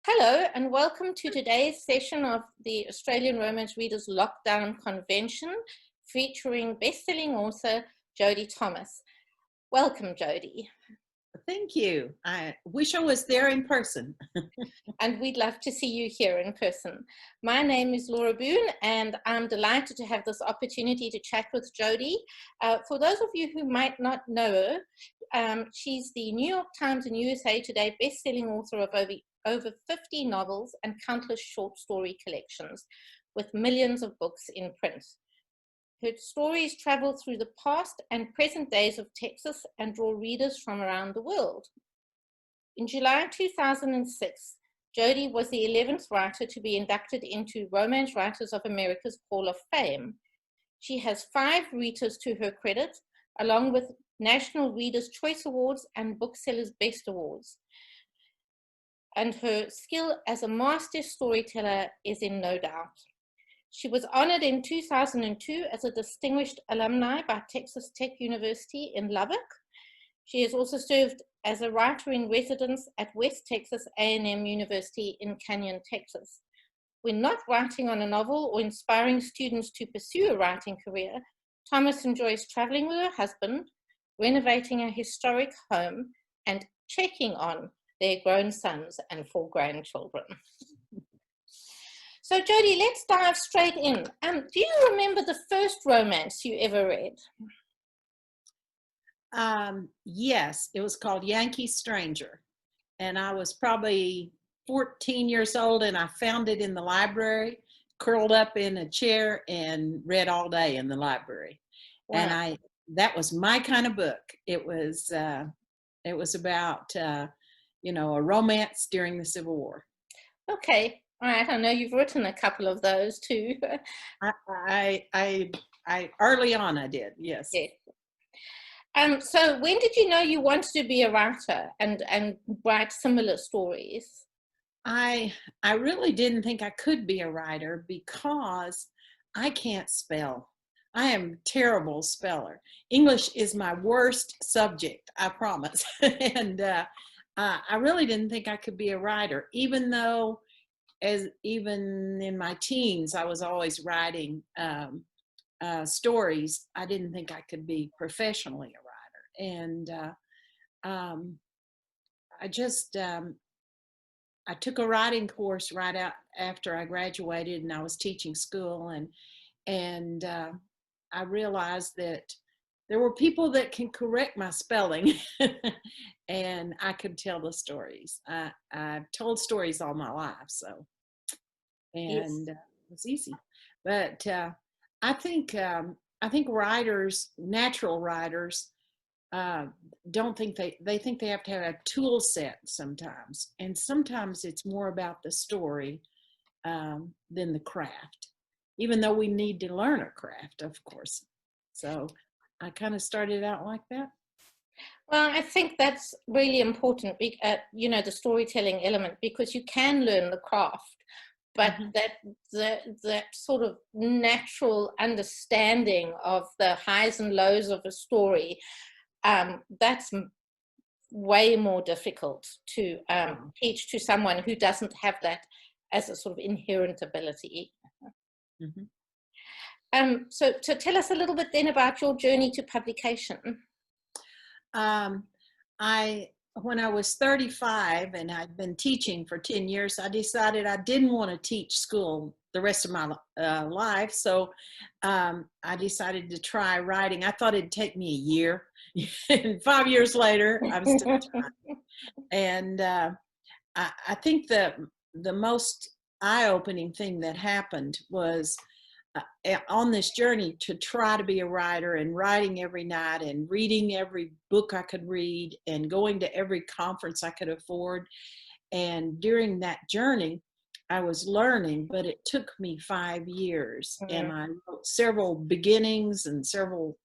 Hello and welcome to today's session of the Australian Romance Readers Lockdown Convention featuring best-selling author Jodi Thomas. Welcome, Jodi. Thank you. I wish I was there in person. And we'd love to see you here in person. My name is Laura Boone and I'm delighted to have this opportunity to chat with Jodi. For those of you who might not know her, she's the New York Times and USA Today best-selling author of over 50 novels and countless short story collections with millions of books in print. Her stories travel through the past and present days of Texas and draw readers from around the world. In July 2006, Jodi was the 11th writer to be inducted into Romance Writers of America's Hall of Fame. She has 5 Ritas to her credit, along with National Readers' Choice Awards and Booksellers' Best Awards. And her skill as a master storyteller is in no doubt. She was honored in 2002 as a distinguished alumni by Texas Tech University in Lubbock. She has also served as a writer in residence at West Texas A&M University in Canyon, Texas. When not writing on a novel or inspiring students to pursue a writing career, Thomas enjoys traveling with her husband, renovating a historic home, and checking on their grown sons and 4 grandchildren. So Jodi, let's dive straight in. Do you remember the first romance you ever read? Yes, it was called Yankee Stranger. And I was probably 14 years old and I found it in the library, curled up in a chair and read all day in the library. Wow. And that was my kind of book. It was about, a romance during the Civil War. Okay. All right, I know you've written a couple of those too. I early on I did, yes. Yes. So when did you know you wanted to be a writer and write similar stories? I really didn't think I could be a writer because I can't spell. I am a terrible speller. English is my worst subject, I promise. And I really didn't think I could be a writer, even though even in my teens, I was always writing stories. I didn't think I could be professionally a writer. And I took a writing course right out after I graduated, and I was teaching school, and I realized that there were people that can correct my spelling and I could tell the stories. I've told stories all my life, so, and yes. It was easy. But I think writers, natural writers, don't think they think they have to have a tool set sometimes. And sometimes it's more about the story than the craft, even though we need to learn a craft, of course. So I kind of started out like that. Well, I think that's really important, the storytelling element, because you can learn the craft, but that sort of natural understanding of the highs and lows of a story, that's way more difficult to teach to someone who doesn't have that as a sort of inherent ability. So tell us a little bit then about your journey to publication. When I was 35 and I'd been teaching for 10 years, I decided I didn't want to teach school the rest of my life. So I decided to try writing. I thought it'd take me a year. And 5 years later, I'm still trying. And I think the most eye-opening thing that happened was on this journey to try to be a writer and writing every night and reading every book I could read and going to every conference I could afford. And during that journey, I was learning, but it took me 5 years. And I wrote several beginnings and several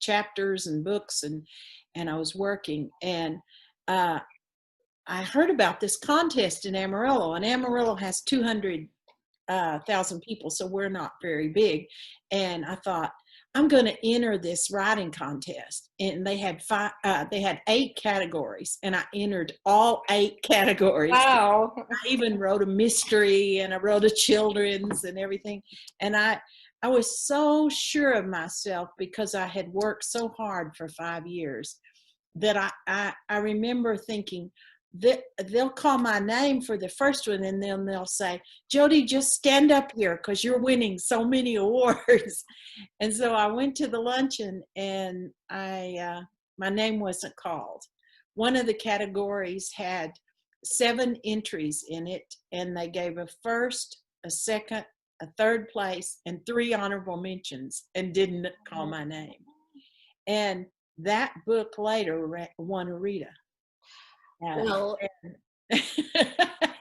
chapters and books, and I was working. And I heard about this contest in Amarillo, and Amarillo has 200,000 people, so we're not very big. And I thought, I'm going to enter this writing contest. And they had 8 categories, and I entered all 8 categories. Wow. I even wrote a mystery, and I wrote a children's and everything. And I was so sure of myself because I had worked so hard for 5 years that I remember thinking that they'll call my name for the first one, and then they'll say, Jodi, just stand up here because you're winning so many awards. And so I went to the luncheon, and my name wasn't called. One of the categories had 7 entries in it, and they gave a first, a second, a third place, and 3 honorable mentions, and didn't call my name. And that book later won a Rita. Well, I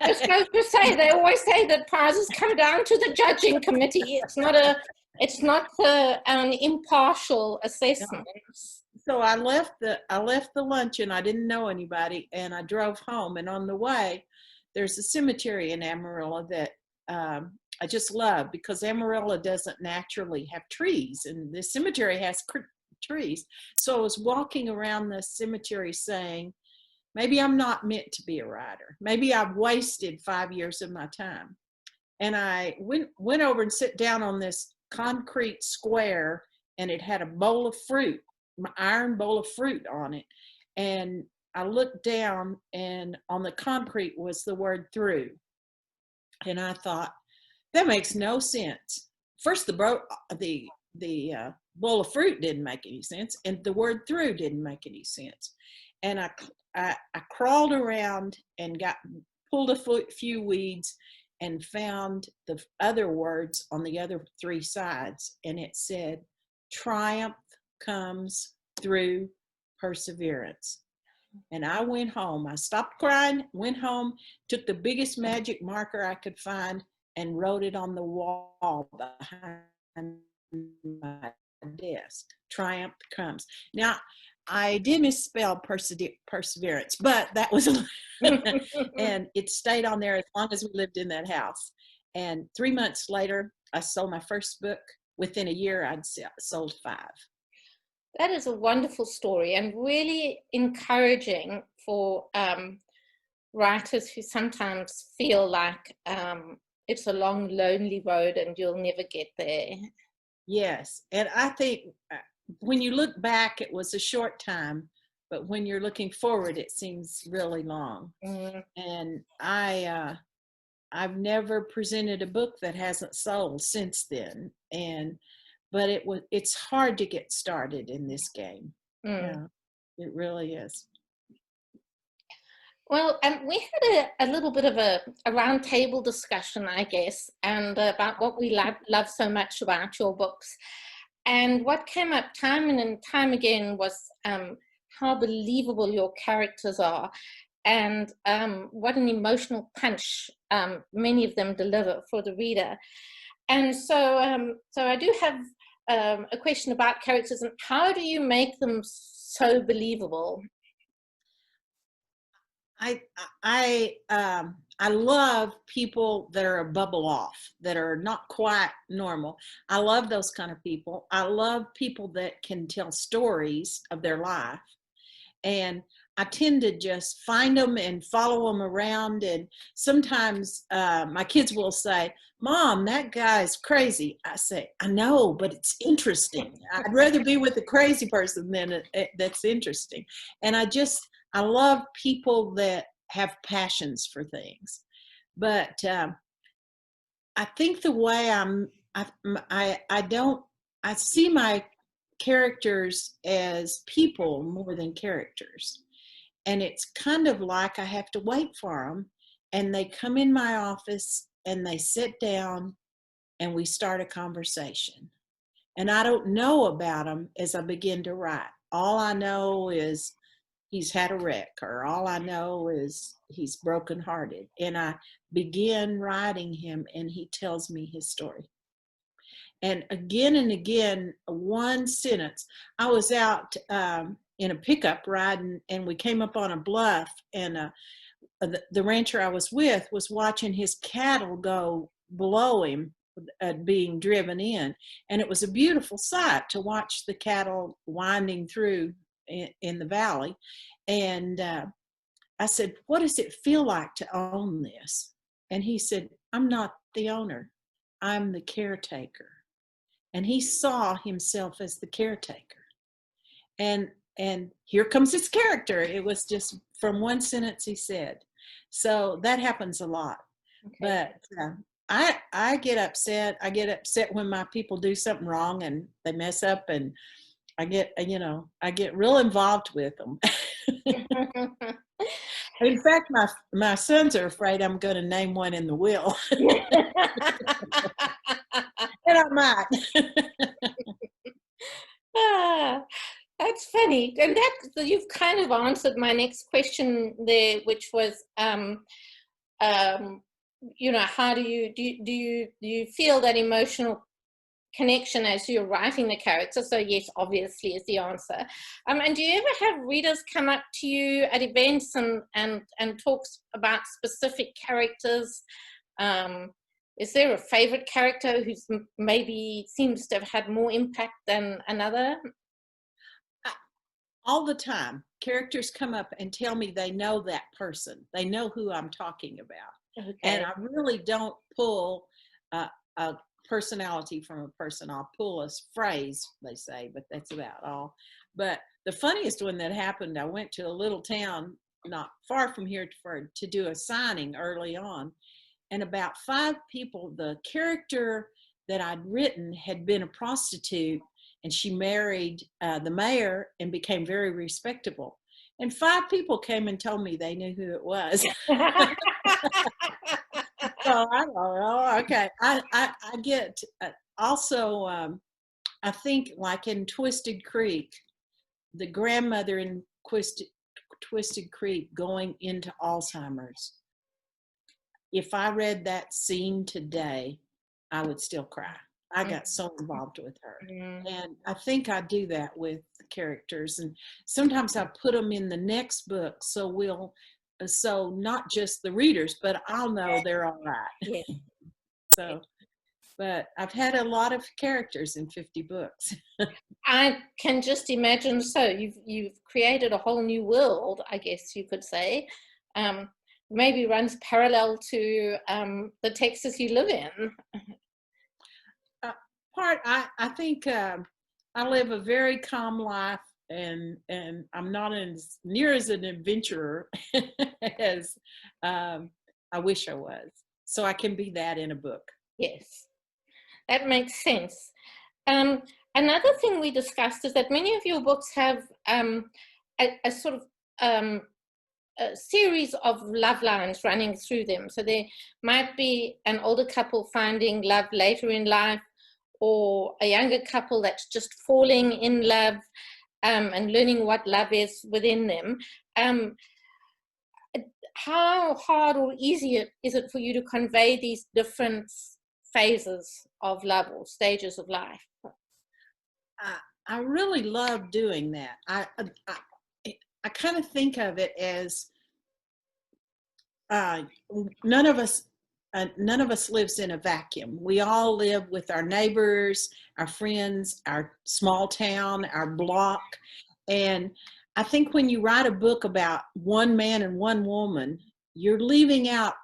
was going to say, they always say that prizes come down to the judging committee. It's not an impartial assessment. So I left the luncheon. I didn't know anybody, and I drove home. And on the way, there's a cemetery in Amarillo that I just love, because Amarillo doesn't naturally have trees, and the cemetery has trees. So I was walking around the cemetery saying, maybe I'm not meant to be a writer. Maybe I've wasted 5 years of my time. And I went over and sat down on this concrete square, and it had a bowl of fruit, my iron bowl of fruit on it. And I looked down, and on the concrete was the word through. And I thought, that makes no sense. First, the bowl of fruit didn't make any sense, and the word through didn't make any sense. And I crawled around and pulled a few weeds and found the other words on the other 3 sides. And it said, triumph comes through perseverance. And I went home. I stopped crying, went home, took the biggest magic marker I could find, and wrote it on the wall behind my desk. Triumph comes. Now, I did misspell perseverance, but that was, and it stayed on there as long as we lived in that house. And 3 months later, I sold my first book. Within a year, I'd sold 5. That is a wonderful story, and really encouraging for writers who sometimes feel like it's a long, lonely road and you'll never get there. Yes, and I think when you look back, it was a short time, but when you're looking forward, it seems really long. And I've never presented a book that hasn't sold since then. But it's hard to get started in this game. Yeah, it really is. Well, we had a little bit of a round table discussion, I guess, and about what we love so much about your books. And what came up time and time again was how believable your characters are, and what an emotional punch many of them deliver for the reader. And so I do have a question about characters, and how do you make them so believable? I love people that are a bubble off, that are not quite normal. I love those kind of people. I love people that can tell stories of their life. And I tend to just find them and follow them around. And sometimes my kids will say, Mom, that guy's crazy. I say, I know, but it's interesting. I'd rather be with a crazy person than that's interesting. And I love people that have passions for things. But I think the way I see my characters as people more than characters. And it's kind of like I have to wait for them, and they come in my office and they sit down and we start a conversation. And I don't know about him as I begin to write. All I know is he's had a wreck, or all I know is he's brokenhearted. And I begin writing him, and he tells me his story. And again, one sentence. I was out in a pickup riding, and we came up on a bluff, and the rancher I was with was watching his cattle go below him being driven in. And it was a beautiful sight to watch the cattle winding through in the valley. And I said, what does it feel like to own this? And he said, I'm not the owner, I'm the caretaker. And he saw himself as the caretaker. And here comes his character. It was just from one sentence he said. So that happens a lot. Okay. But I get upset. I get upset when my people do something wrong and they mess up, and I get real involved with them. In fact, my sons are afraid I'm going to name one in the will. And I might. That's funny. And you've kind of answered my next question there, which was, you know, how do you feel that emotional connection as you're writing the character? So yes, obviously, is the answer. And do you ever have readers come up to you at events and talks about specific characters? Is there a favorite character who's maybe seems to have had more impact than another? All the time, characters come up and tell me they know that person. They know who I'm talking about. Okay. And I really don't pull a personality from a person. I'll pull a phrase, they say, but that's about all. But the funniest one that happened, I went to a little town not far from here to do a signing early on. And about 5 people, the character that I'd written had been a prostitute, and she married the mayor and became very respectable. And 5 people came and told me they knew who it was. So I don't know. Okay. I get also, I think like in Twisted Creek, the grandmother in Twisted Creek going into Alzheimer's. If I read that scene today, I would still cry. I got so involved with her. And I think I do that with characters. And sometimes I put them in the next book, so not just the readers, but I'll know they're all right. Yeah. So, but I've had a lot of characters in 50 books. I can just imagine. So you've created a whole new world, I guess you could say. Maybe runs parallel to the Texas you live in. I think I live a very calm life, and I'm not as near as an adventurer as I wish I was. So I can be that in a book. Yes, that makes sense. Another thing we discussed is that many of your books have a sort of a series of love lines running through them. So there might be an older couple finding love later in life, or a younger couple that's just falling in love and learning what love is within them. How hard or easy is it for you to convey these different phases of love or stages of life? I really love doing that. I kind of think of it as none of us lives in a vacuum. We all live with our neighbors, our friends, our small town, our block. And I think when you write a book about one man and one woman, you're leaving out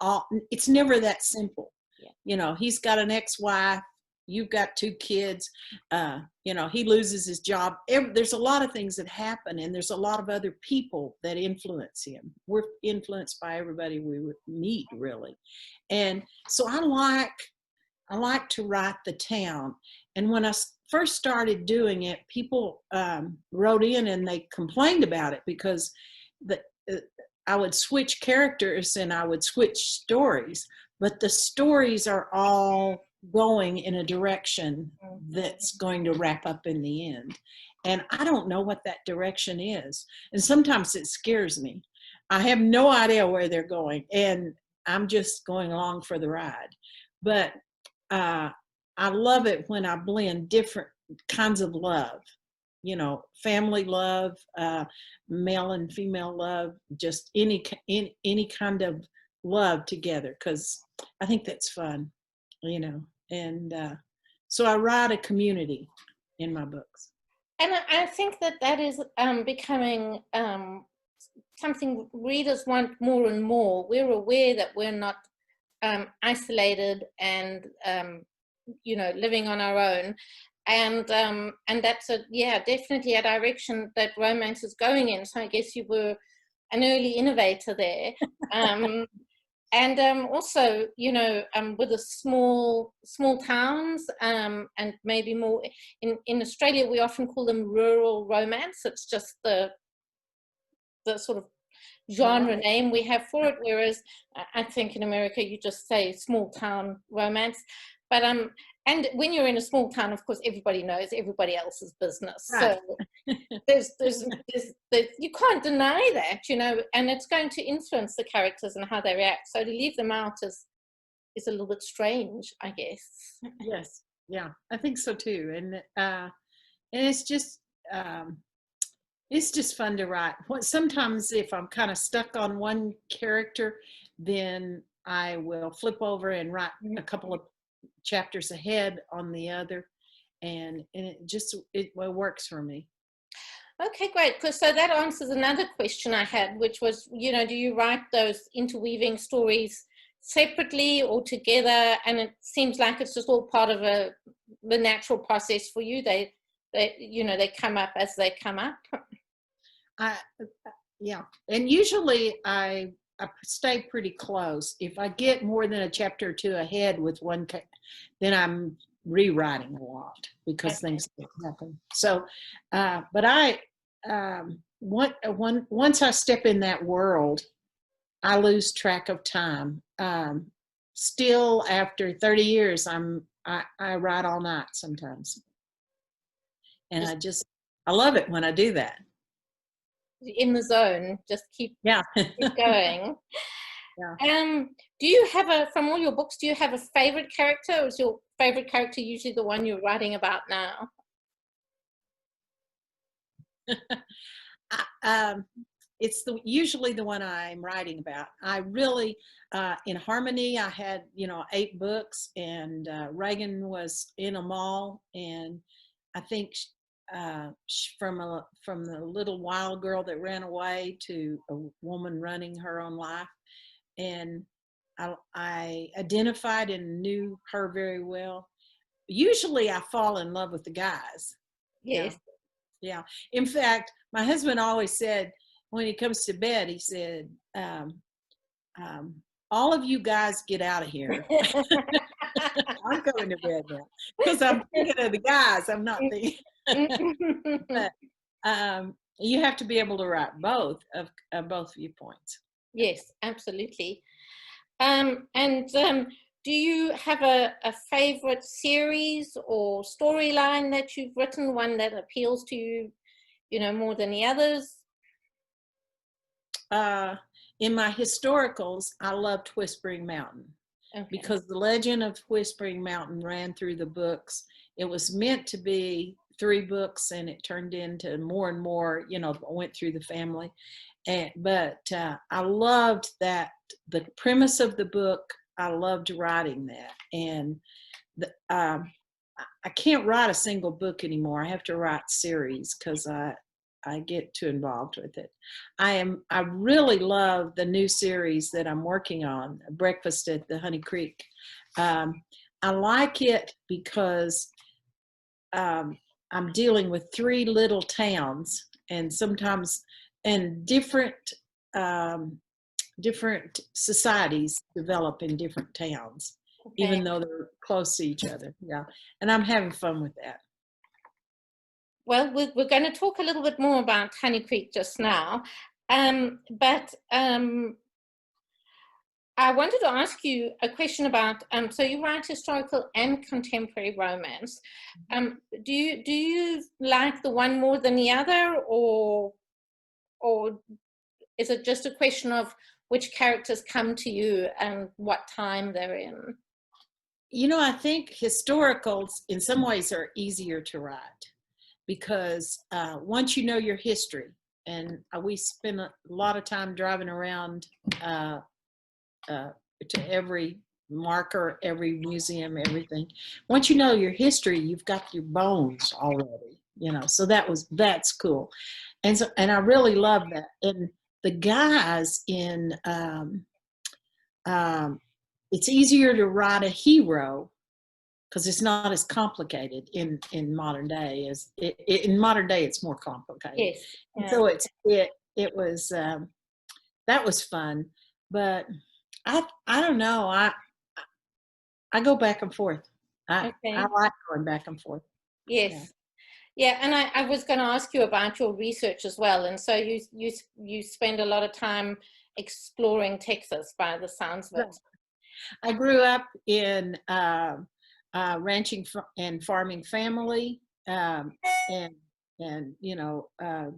it's never that simple. Yeah. You know, he's got an ex-wife, you've got 2 kids, you know, he loses his job. There's a lot of things that happen, and there's a lot of other people that influence him. We're influenced by everybody we meet, really. And so I like to write the town. And when I first started doing it, people wrote in and they complained about it because I would switch characters and I would switch stories, but the stories are all going in a direction that's going to wrap up in the end. And I don't know what that direction is. And sometimes it scares me. I have no idea where they're going, and I'm just going along for the ride. But I love it when I blend different kinds of love, you know, family love, male and female love, just any kind of love together, because I think that's fun, you know. And so I write a community in my books. And I think that that is becoming something readers want more and more. We're aware that we're not isolated and living on our own, and that's definitely a direction that romance is going in. So I guess you were an early innovator there. And also, with the small towns, and maybe more in Australia, we often call them rural romance. It's just the sort of genre name we have for it, whereas I think in America you just say small town romance. But and when you're in a small town, of course, everybody knows everybody else's business. Right. So there's you can't deny that, and it's going to influence the characters and how they react. So to leave them out is a little bit strange, I guess. Yes, yeah, I think so too. And it's just fun to write. Sometimes if I'm kind of stuck on one character, then I will flip over and write a couple of chapters ahead on the other, and it works for me. Okay, great. So that answers another question I had, which was, do you write those interweaving stories separately or together? And it seems like it's just all part of the natural process for you. They come up as they come up. Yeah, and usually I stay pretty close. If I get more than a chapter or two ahead with one, then I'm rewriting a lot because things happen. So, but once I step in that world, I lose track of time. Still, after 30 years, I write all night sometimes, and I love it when I do that. In the zone, just keep going. Yeah. Do you have from all your books, do you have a favorite character, or is your favorite character usually the one you're writing about now? It's usually the one I'm writing about. I really, in Harmony, I had 8 books, and Reagan was in them all, and I think from the little wild girl that ran away to a woman running her own life, and I identified and knew her very well. Usually I fall in love with the guys. Yes. Yeah. In fact, my husband always said, when he comes to bed, he said, all of you guys get out of here. I'm going to bed now because I'm thinking of the guys. I'm not thinking. But you have to be able to write both of both viewpoints. Yes, absolutely. And do you have a favorite series or storyline that you've written, one that appeals to you, more than the others? In my historicals, I loved Whispering Mountain. Okay. Because the legend of Whispering Mountain ran through the books. It was meant to be 3 books, and it turned into more and more, went through the family. But I loved that, the premise of the book. I loved writing that. And I can't write a single book anymore. I have to write series because I get too involved with it. I really love the new series that I'm working on, Breakfast at the Honey Creek. I like it because I'm dealing with 3 little towns, and sometimes different societies develop in different towns, even though they're close to each other. Yeah, and I'm having fun with that. Well, we're going to talk a little bit more about Honey Creek just now, but I wanted to ask you a question about, so you write historical and contemporary romance. Do you like the one more than the other, or is it just a question of which characters come to you and what time they're in? I think historicals in some ways are easier to write because once you know your history, and we spend a lot of time driving around to every marker, every museum, everything. Once you know your history, you've got your bones already, so that's cool. And I really love that. And the guys in it's easier to write a hero because it's not as complicated in modern day as in modern day it's more complicated. Yes. And so it was that was fun, but I don't know, I go back and forth. I like going back and forth. Yes. Yeah, and I was going to ask you about your research as well. And so you spend a lot of time exploring Texas by the sounds of it. I grew up in ranching and farming family, and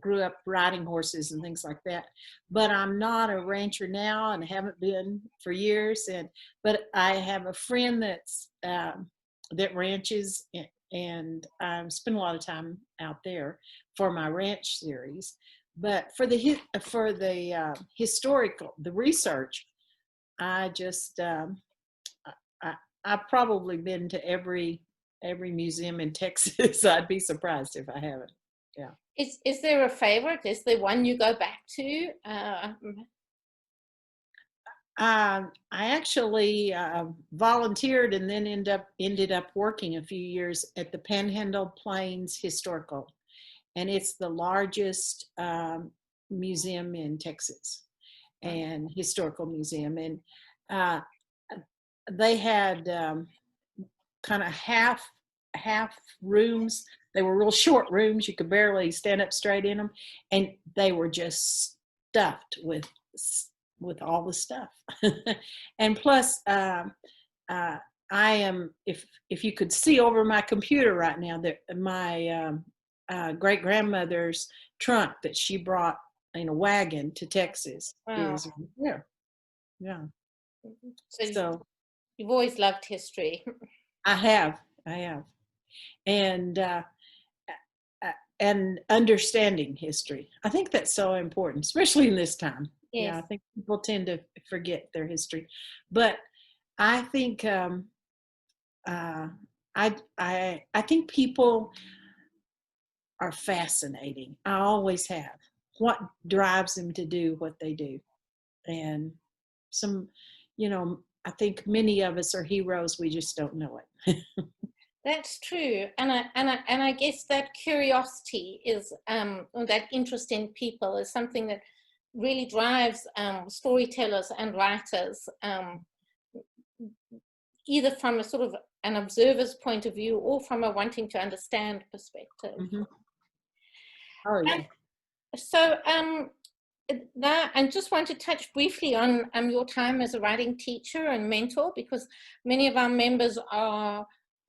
grew up riding horses and things like that. But I'm not a rancher now, and haven't been for years. But I have a friend that ranches, and I spend a lot of time out there for my ranch series. But for the historical, the research, I just I've probably been to every museum in Texas. I'd be surprised if I haven't. Yeah. Is there a favorite? Is there one you go back to? I actually volunteered and then ended up working a few years at the Panhandle Plains Historical, and it's the largest museum in Texas, and historical museum. And they had kind of half rooms. They were real short rooms. You could barely stand up straight in them, and they were just stuffed with all the stuff. And plus, I am, if you could see over my computer right now, that my great grandmother's trunk that she brought in a wagon to Texas is there. Yeah. So you've always loved history. I have, and understanding history. I think that's so important, especially in this time. Yes. Yeah, I think people tend to forget their history, but I think I think people are fascinating. I always have. What drives them to do what they do, and I think many of us are heroes. We just don't know it. That's true, and I guess that curiosity is or that interest in people is something that really drives storytellers and writers, either from a sort of an observer's point of view or from a wanting to understand perspective. Mm-hmm. Oh yeah. So now I just want to touch briefly on your time as a writing teacher and mentor, because many of our members are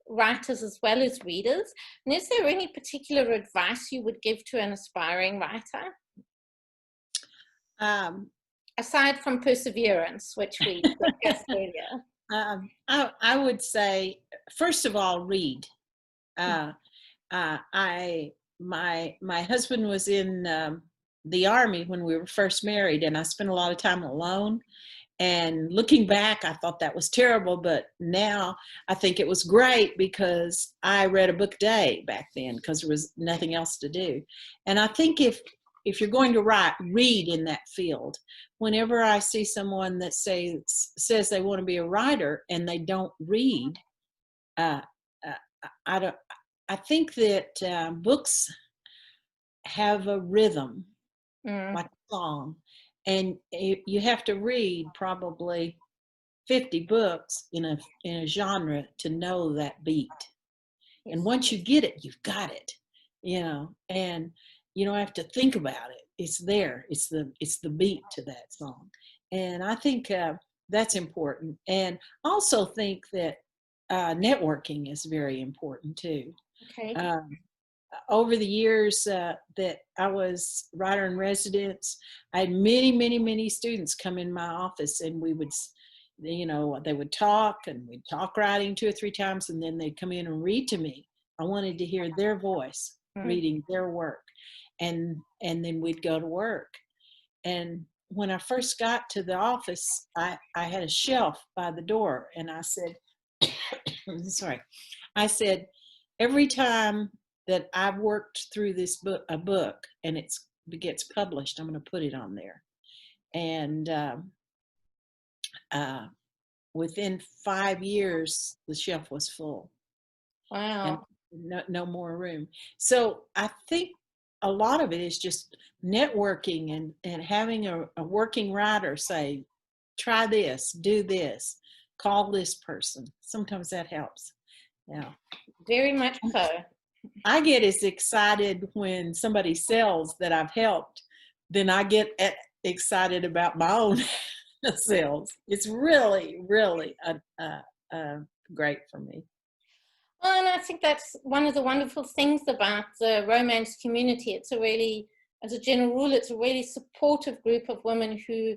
writers as well as readers. And is there any particular advice you would give to an aspiring writer? Aside from perseverance, which we discussed earlier. I would say, first of all, read. My husband was in the Army when we were first married, and I spent a lot of time alone. And looking back, I thought that was terrible, but now I think it was great because I read a book a day back then because there was nothing else to do. And I think if you're going to write, read in that field. Whenever I see someone that says they want to be a writer and they don't read, I think that books have a rhythm, like a song. And you have to read probably 50 books in a genre to know that beat. And once you get it, you've got it, and you don't have to think about it. It's there. It's the beat to that song. And I think that's important. And also think that networking is very important too. Okay. Over the years that I was writer in residence, I had many students come in my office, and we would, they would talk, and we'd talk writing 2 or 3 times, and then they'd come in and read to me. I wanted to hear their voice reading their work, and then we'd go to work. And when I first got to the office, I had a shelf by the door, and I said, sorry, I said, every time that I've worked through this book, a book, and it gets published, I'm going to put it on there. And within 5 years, the shelf was full. Wow. And no more room. So I think a lot of it is just networking and having a working writer say, try this, do this, call this person. Sometimes that helps. Yeah. Very much so. I get as excited when somebody sells that I've helped than I get excited about my own sales. It's really, really great for me. Well, and I think that's one of the wonderful things about the romance community. It's a really, as a general rule, it's a really supportive group of women who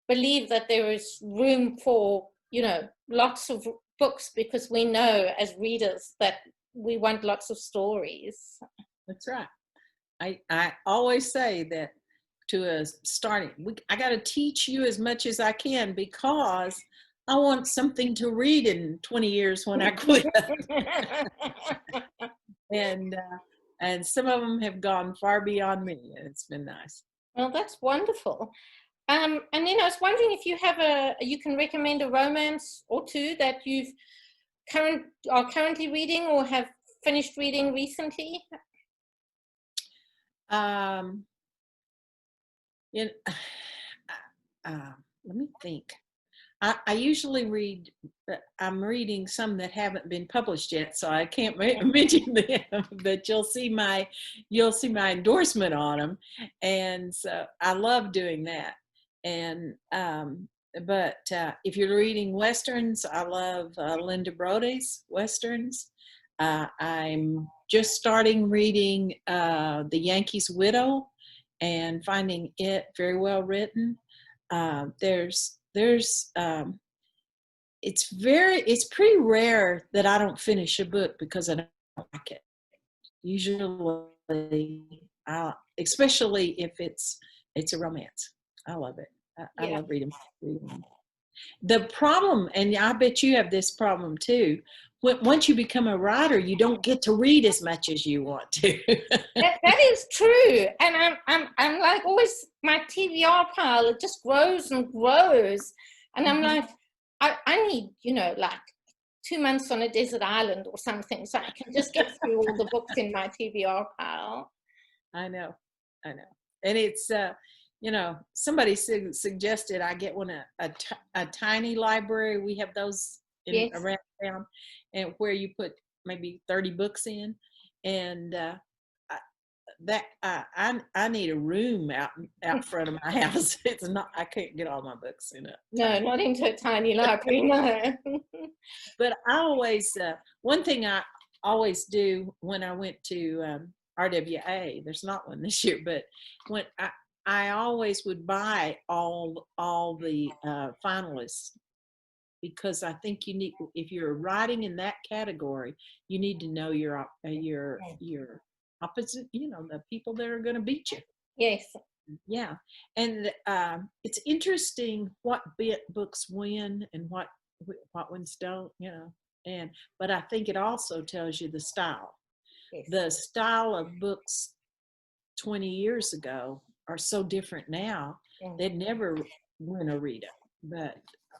believe that there is room for, you know, lots of books, because we know as readers that we want lots of stories. That's right. I always say that to a starting, I got to teach you as much as I can, because I want something to read in 20 years when I quit. And some of them have gone far beyond me, and it's been nice. Well, that's wonderful. And then I was wondering if you have you can recommend a romance or two that you've are currently reading or have finished reading recently. Let me think. I usually read, I'm reading some that haven't been published yet, so I can't mention them, but you'll see my endorsement on them. And so I love doing that. And, but if you're reading Westerns, I love Linda Brody's Westerns. I'm just starting reading The Yankee's Widow and finding it very well written. It's pretty rare that I don't finish a book because I don't like it. Usually, especially if it's a romance. I love it. I love reading. The problem, and I bet you have this problem too, once you become a writer, you don't get to read as much as you want to. That is true. And I'm like always, my TBR pile, it just grows and grows. And I'm like, I need, you know, like 2 months on a desert island or something, so I can just get through all the books in my TBR pile. I know. And it's, you know, somebody suggested I get one, a tiny library. We have those around town, and where you put maybe 30 books in. And I need a room out front of my house. It's not, I can't get all my books in it. No, not into a tiny library, no. But I always, one thing I always do when I went to RWA, there's not one this year, but when I always would buy all the finalists, because I think you need, if you're writing in that category, you need to know your opposite, you know, the people that are going to beat you. Yes. Yeah. And it's interesting what books win and what ones don't, you know. But I think it also tells you the style. Yes. The style of books 20 years ago are so different now. They'd never win a Rita, but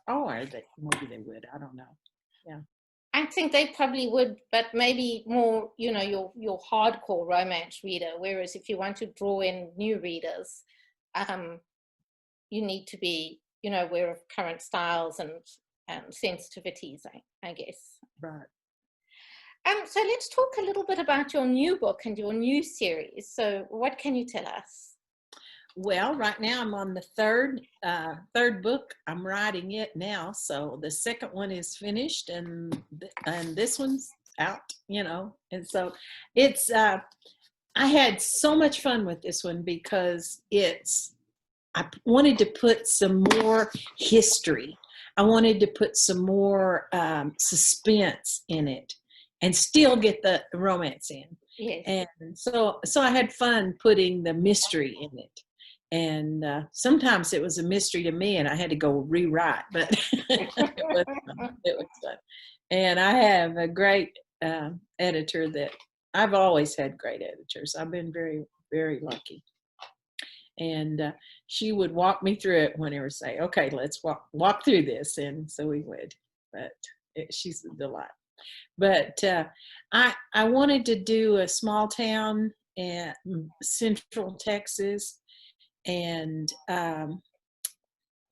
maybe they would. I don't know. Yeah. I think they probably would, but maybe more, you know, your hardcore romance reader. Whereas if you want to draw in new readers, you need to be, you know, aware of current styles and sensitivities, I guess. Right. So let's talk a little bit about your new book and your new series. So what can you tell us? Well, right now I'm on the third book. I'm writing it now, so the second one is finished, and this one's out, you know. And so it's I had so much fun with this one because I wanted to put some more history. I wanted to put some more suspense in it, and still get the romance in. Yes. And so I had fun putting the mystery in it. And sometimes it was a mystery to me, and I had to go rewrite, but it was fun. It was fun. And I have a great editor that I've always had great editors. I've been very, very lucky. And she would walk me through it whenever, say, okay, let's walk through this. And so we would, but she's a delight. But I wanted to do a small town in Central Texas, and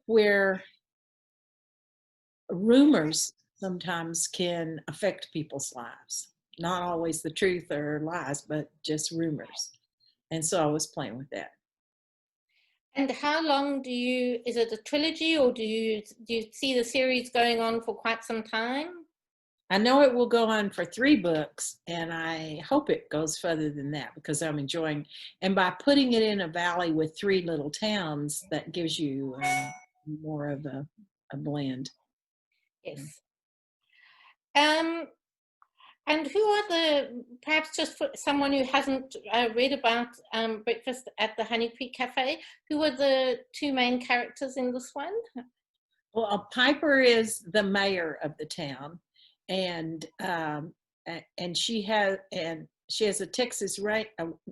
where rumors sometimes can affect people's lives. Not always the truth or lies, but just rumors. And so I was playing with that. And how long is it a trilogy, or do you see the series going on for quite some time? I know it will go on for 3 books, and I hope it goes further than that, because I'm enjoying, and by putting it in a valley with 3 little towns, that gives you more of a blend. Yes. And who are perhaps just for someone who hasn't read about Breakfast at the Honey Creek Cafe, who are the 2 main characters in this one? Well, Piper is the mayor of the town, and she has a Texas rank.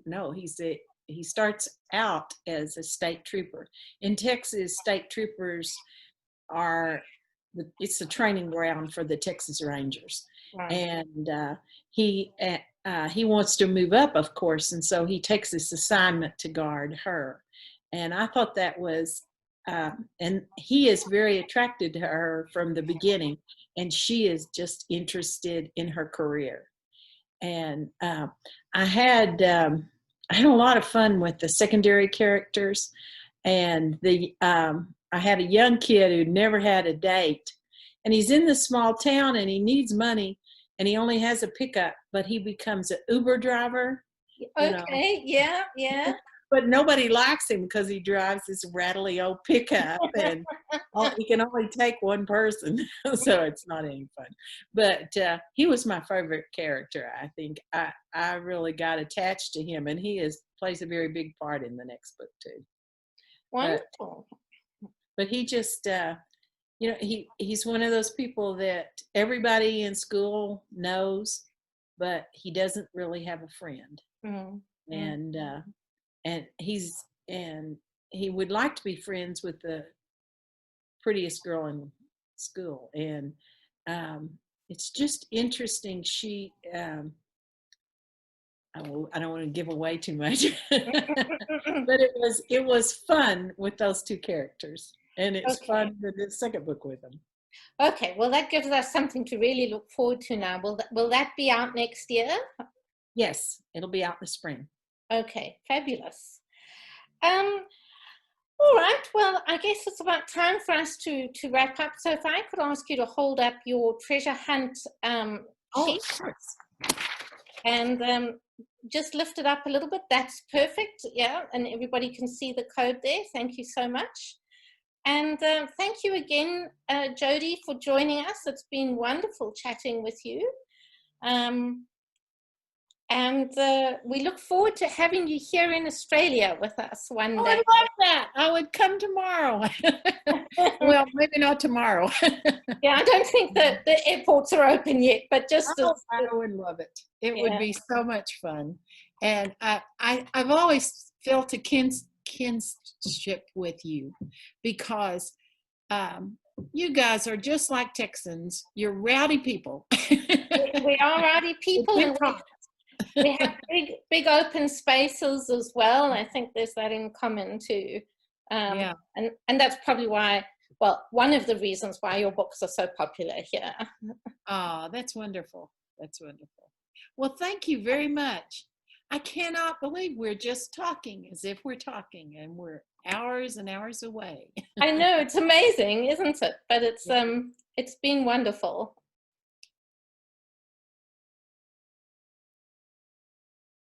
No, he starts out as a state trooper. In Texas, state troopers it's a training ground for the Texas Rangers. Right. And he wants to move up, of course, and so he takes this assignment to guard her. And I thought that was, and he is very attracted to her from the beginning, and she is just interested in her career. And I had a lot of fun with the secondary characters, and I had a young kid who never had a date, and he's in this small town, and he needs money, and he only has a pickup, but he becomes an Uber driver. Okay, yeah. But nobody likes him because he drives this rattly old pickup, and he can only take one person, so it's not any fun. But he was my favorite character. I think I really got attached to him, and he plays a very big part in the next book too. Wonderful. But he just, he's one of those people that everybody in school knows, but he doesn't really have a friend. Mm-hmm. And he would like to be friends with the prettiest girl in school. And it's just interesting. I don't want to give away too much, but it was fun with those 2 characters, and it's fun with the second book with them. Okay, well, that gives us something to really look forward to now. Will that be out next year? Yes, it'll be out in the spring. Okay, fabulous. All right, well, I guess it's about time for us to wrap up. So if I could ask you to hold up your treasure hunt sheet. And just lift it up a little bit. That's perfect. Yeah, and everybody can see the code there. Thank you so much. And thank you again, Jodi, for joining us. It's been wonderful chatting with you. And we look forward to having you here in Australia with us one day. I love that. I would come tomorrow. Well, maybe not tomorrow. Yeah, I don't think that the airports are open yet, but just I would love it. It would be so much fun. And I've always felt a kinship with you, because you guys are just like Texans. You're rowdy people. We are rowdy people, and we have big open spaces as well. I think there's that in common too. And that's probably why, well, one of the reasons why your books are so popular here. Oh, that's wonderful. That's wonderful. Well, thank you very much. I cannot believe we're just talking as if we're talking, and we're hours and hours away. I know, it's amazing, isn't it? But it's been wonderful.